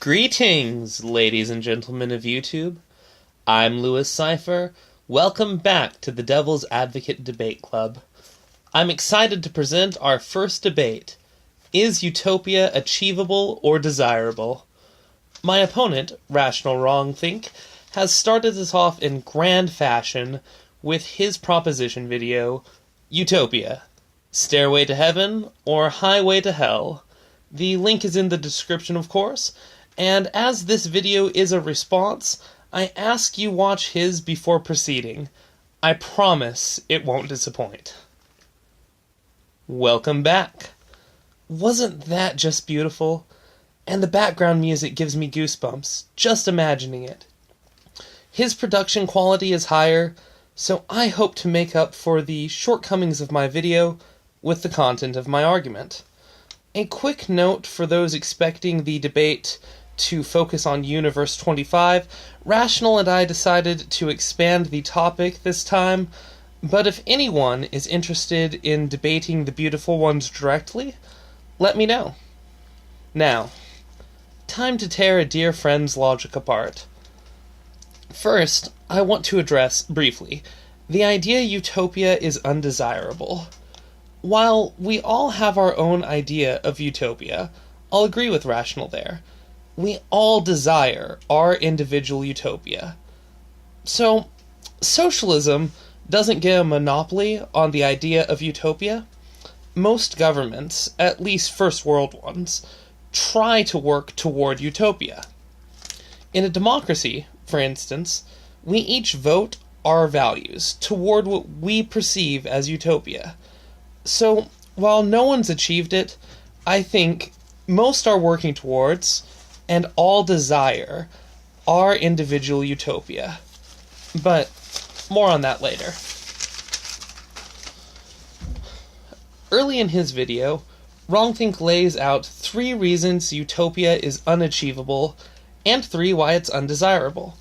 Greetings, ladies and gentlemen of YouTube. I'm Cipher. Welcome back to the Devil's Advocate Debate Club. I'm excited to present our first debate. Is Utopia achievable or desirable? My opponent, Rational Wrongthink, has started us off in grand fashion with his proposition video, Utopia, Stairway to Heaven or Highway to Hell. The link is in the description, of course. And as this video is a response, I ask you watch his before proceeding. I promise it won't disappoint. Welcome back. Wasn't that just beautiful? And the background music gives me goosebumps, just imagining it. His production quality is higher, so I hope to make up for the shortcomings of my video with the content of my argument. A quick note for those expecting the debate to focus on Universe 25, Rational and I decided to expand the topic this time, but if anyone is interested in debating the beautiful ones directly, let me know. Now, time to tear a dear friend's logic apart. First, I want to address, briefly, the idea Utopia is undesirable. While we all have our own idea of Utopia, I'll agree with Rational there. We all desire our individual utopia. So, socialism doesn't get a monopoly on the idea of utopia. Most governments, at least first world ones, try to work toward utopia. In a democracy, for instance, we each vote our values toward what we perceive as utopia. So, while no one's achieved it, I think most are working towards, and all desire, our individual utopia. But more on that later. Early in his video, Wrongthink lays out 3 reasons utopia is unachievable, and 3 why it's undesirable.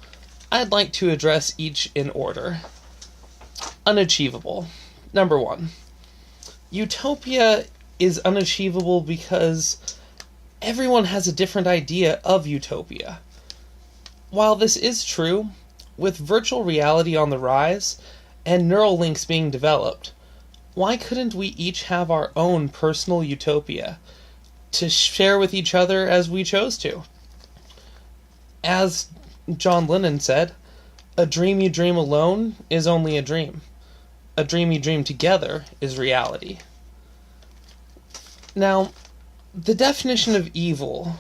I'd like to address each in order. Unachievable. Number 1. Utopia is unachievable because everyone has a different idea of utopia. While this is true, with virtual reality on the rise and neural links being developed, why couldn't we each have our own personal utopia to share with each other as we chose to? As John Lennon said, a dream you dream alone is only a dream. A dream you dream together is reality. Now, the definition of evil,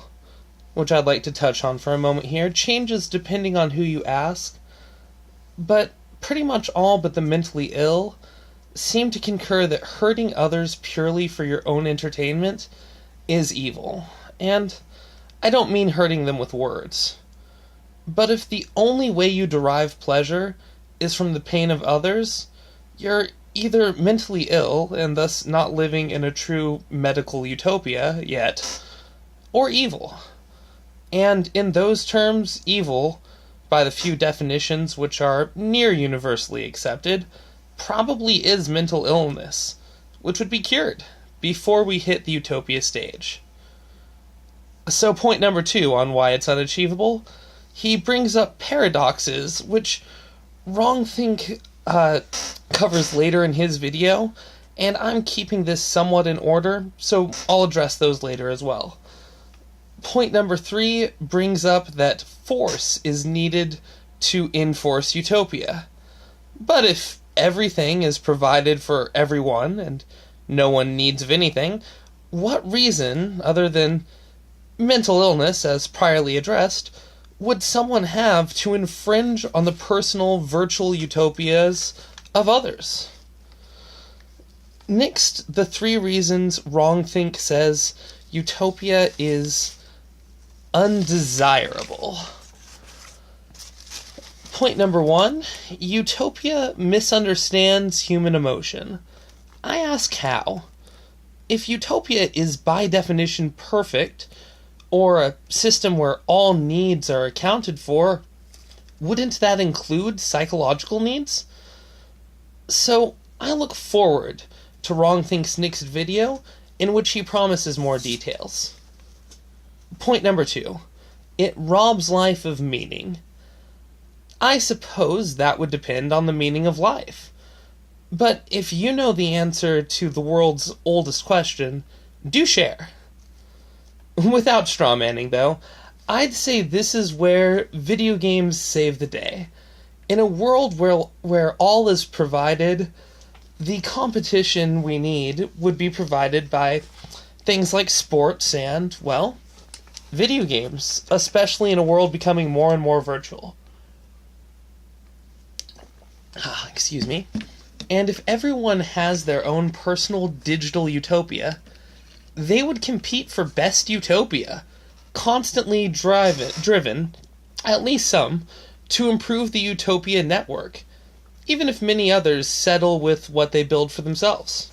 which I'd like to touch on for a moment here, changes depending on who you ask, but pretty much all but the mentally ill seem to concur that hurting others purely for your own entertainment is evil. And I don't mean hurting them with words. But if the only way you derive pleasure is from the pain of others, you're either mentally ill, and thus not living in a true medical utopia yet, or evil. And in those terms, evil, by the few definitions which are near universally accepted, probably is mental illness, which would be cured before we hit the utopia stage. So point number 2 on why it's unachievable, he brings up paradoxes, which Wrongthink covers later in his video, and I'm keeping this somewhat in order, so I'll address those later as well. Point number 3 brings up that force is needed to enforce utopia. But if everything is provided for everyone, and no one needs of anything, what reason, other than mental illness as priorly addressed, would someone have to infringe on the personal virtual utopias of others? Next, the 3 reasons Wrongthink says utopia is undesirable. Point number 1, utopia misunderstands human emotion. I ask how? If utopia is by definition perfect, or a system where all needs are accounted for, wouldn't that include psychological needs? So I look forward to Wrongthink's next video, in which he promises more details. Point number 2. it robs life of meaning. I suppose that would depend on the meaning of life. But if you know the answer to the world's oldest question, do share. Without strawmanning, though, I'd say this is where video games save the day. In a world where all is provided, the competition we need would be provided by things like sports and, well, video games, especially in a world becoming more and more virtual. Excuse me. And if everyone has their own personal digital utopia, they would compete for best utopia, constantly driven, at least some, to improve the utopia network, even if many others settle with what they build for themselves.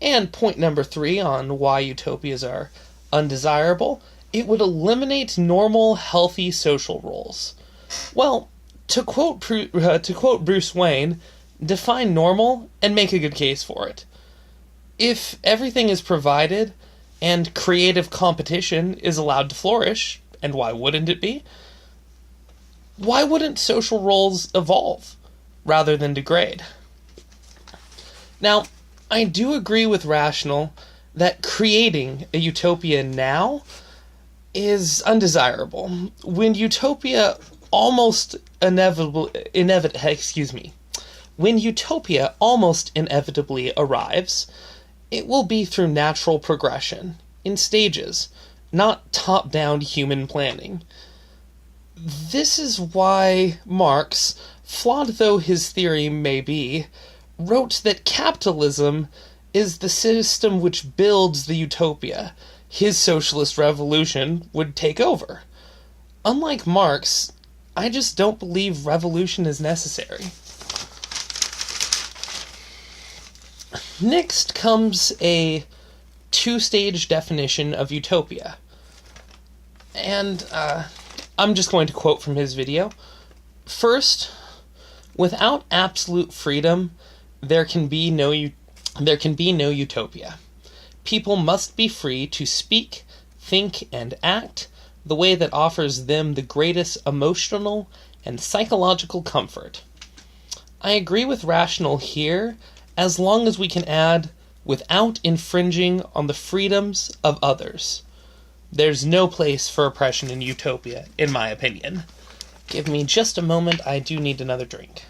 And point number 3 on why utopias are undesirable, it would eliminate normal, healthy social roles. Well, to quote Bruce Wayne, define normal and make a good case for it. If everything is provided and creative competition is allowed to flourish, and why wouldn't it be? Why wouldn't social roles evolve rather than degrade? Now, I do agree with Rational that creating a utopia now is undesirable. When utopia almost when utopia almost inevitably arrives, it will be through natural progression, in stages, not top-down human planning. This is why Marx, flawed though his theory may be, wrote that capitalism is the system which builds the utopia. His socialist revolution would take over. Unlike Marx, I just don't believe revolution is necessary. Next comes a 2-stage definition of utopia. And I'm just going to quote from his video. First, without absolute freedom, there can be no utopia. People must be free to speak, think, and act the way that offers them the greatest emotional and psychological comfort. I agree with Rational here, as long as we can add, without infringing on the freedoms of others. There's no place for oppression in utopia, in my opinion. Give me just a moment, I do need another drink.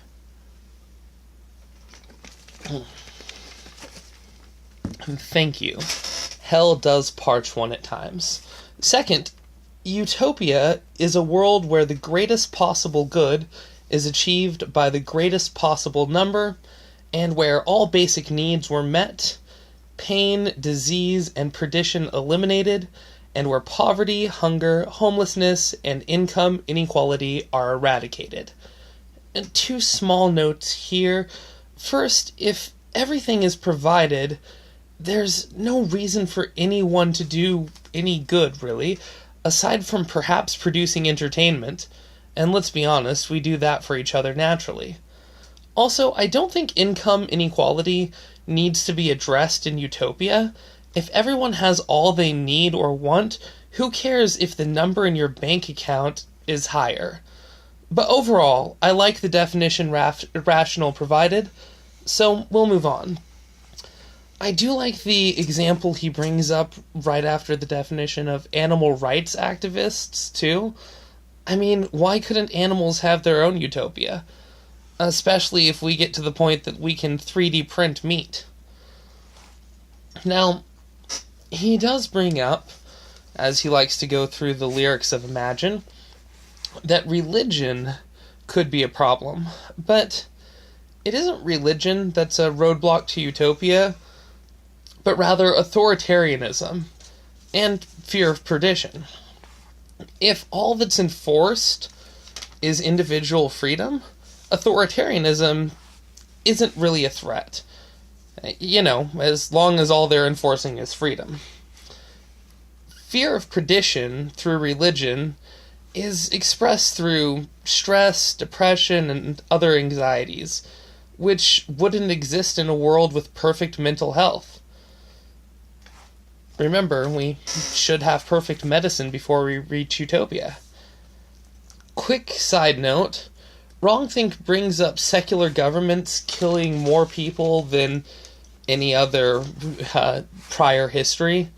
Thank you. Hell does parch one at times. Second, utopia is a world where the greatest possible good is achieved by the greatest possible number, and where all basic needs were met, pain, disease, and perdition eliminated, and where poverty, hunger, homelessness, and income inequality are eradicated. And 2 small notes here. First, if everything is provided, there's no reason for anyone to do any good, really, aside from perhaps producing entertainment. And let's be honest, we do that for each other naturally. Also, I don't think income inequality needs to be addressed in utopia. If everyone has all they need or want, who cares if the number in your bank account is higher? But overall, I like the definition Rational provided, so we'll move on. I do like the example he brings up right after the definition of animal rights activists, too. I mean, why couldn't animals have their own utopia? Especially if we get to the point that we can 3D print meat. Now, he does bring up, as he likes to go through the lyrics of Imagine, that religion could be a problem. But it isn't religion that's a roadblock to utopia, but rather authoritarianism and fear of perdition. If all that's enforced is individual freedom, authoritarianism isn't really a threat. As long as all they're enforcing is freedom. Fear of perdition through religion is expressed through stress, depression, and other anxieties, which wouldn't exist in a world with perfect mental health. Remember, we should have perfect medicine before we reach Utopia. Quick side note, Wrongthink brings up secular governments killing more people than any other prior history.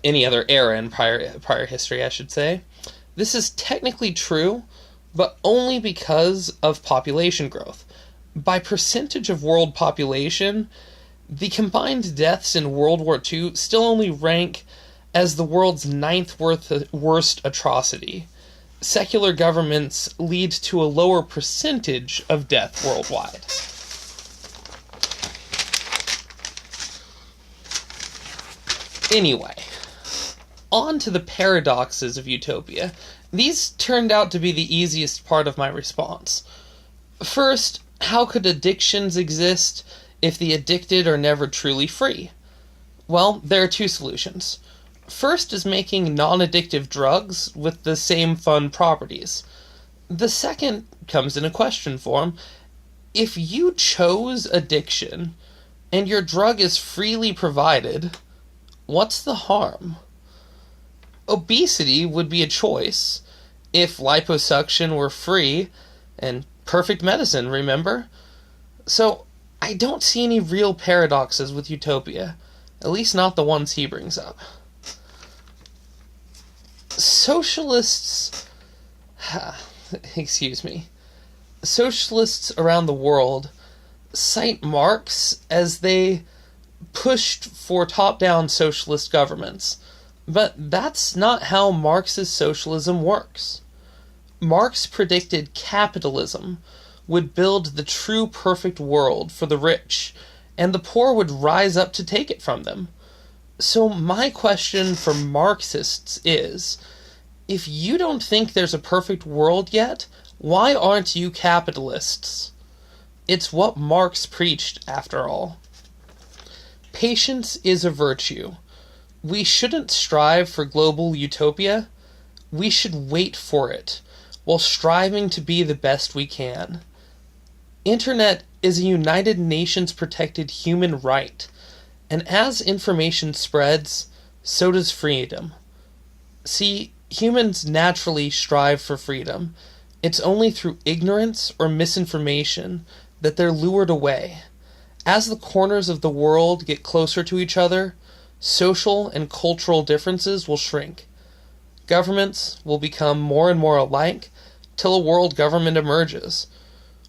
Any other era in prior history, I should say. This is technically true, but only because of population growth. By percentage of world population, the combined deaths in World War II still only rank as the world's ninth worst atrocity. Secular governments lead to a lower percentage of death worldwide. Anyway, on to the paradoxes of Utopia. These turned out to be the easiest part of my response. First, how could addictions exist if the addicted are never truly free? Well, there are two solutions. First is making non-addictive drugs with the same fun properties. The second comes in a question form. If you chose addiction and your drug is freely provided, what's the harm? Obesity would be a choice if liposuction were free and perfect medicine, remember? So, I don't see any real paradoxes with Utopia, at least not the ones he brings up. Socialists around the world cite Marx as they pushed for top-down socialist governments, but that's not how Marx's socialism works. Marx predicted capitalism would build the true perfect world for the rich, and the poor would rise up to take it from them. So my question for Marxists is, if you don't think there's a perfect world yet, why aren't you capitalists? It's what Marx preached, after all. Patience is a virtue. We shouldn't strive for global utopia. We should wait for it, while striving to be the best we can. Internet is a United Nations protected human right, and as information spreads, so does freedom. See, humans naturally strive for freedom. It's only through ignorance or misinformation that they're lured away. As the corners of the world get closer to each other, social and cultural differences will shrink. Governments will become more and more alike till a world government emerges,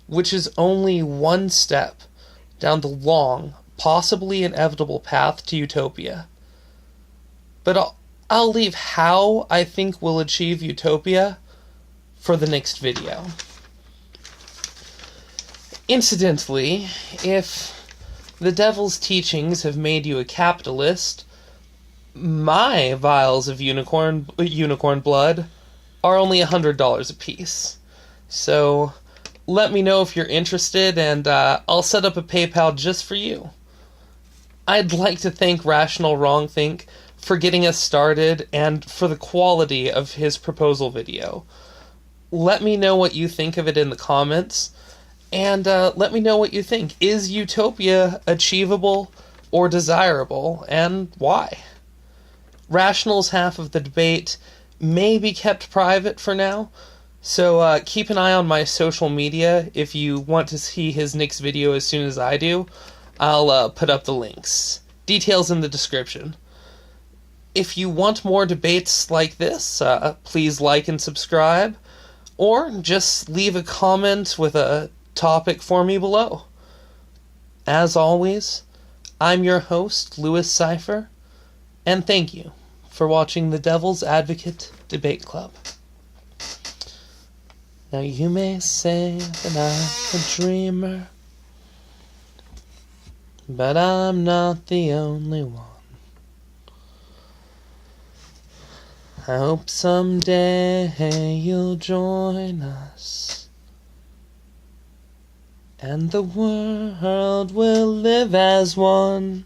which is only one step down the long, possibly inevitable path to Utopia. But I'll leave how I think we'll achieve Utopia for the next video. Incidentally, if the devil's teachings have made you a capitalist, my vials of unicorn blood are only $100 a piece. So let me know if you're interested, and I'll set up a PayPal just for you. I'd like to thank Rational Wrongthink for getting us started and for the quality of his proposal video. Let me know what you think of it in the comments, and let me know what you think. Is Utopia achievable or desirable, and why? Rational's half of the debate may be kept private for now, so keep an eye on my social media if you want to see his next video as soon as I do. I'll put up the links. Details in the description. If you want more debates like this, please like and subscribe, or just leave a comment with a topic for me below. As always, I'm your host, Cipher, and thank you for watching the Devil's Advocate Debate Club. Now you may say that I'm a dreamer, but I'm not the only one. I hope someday you'll join us, and the world will live as one.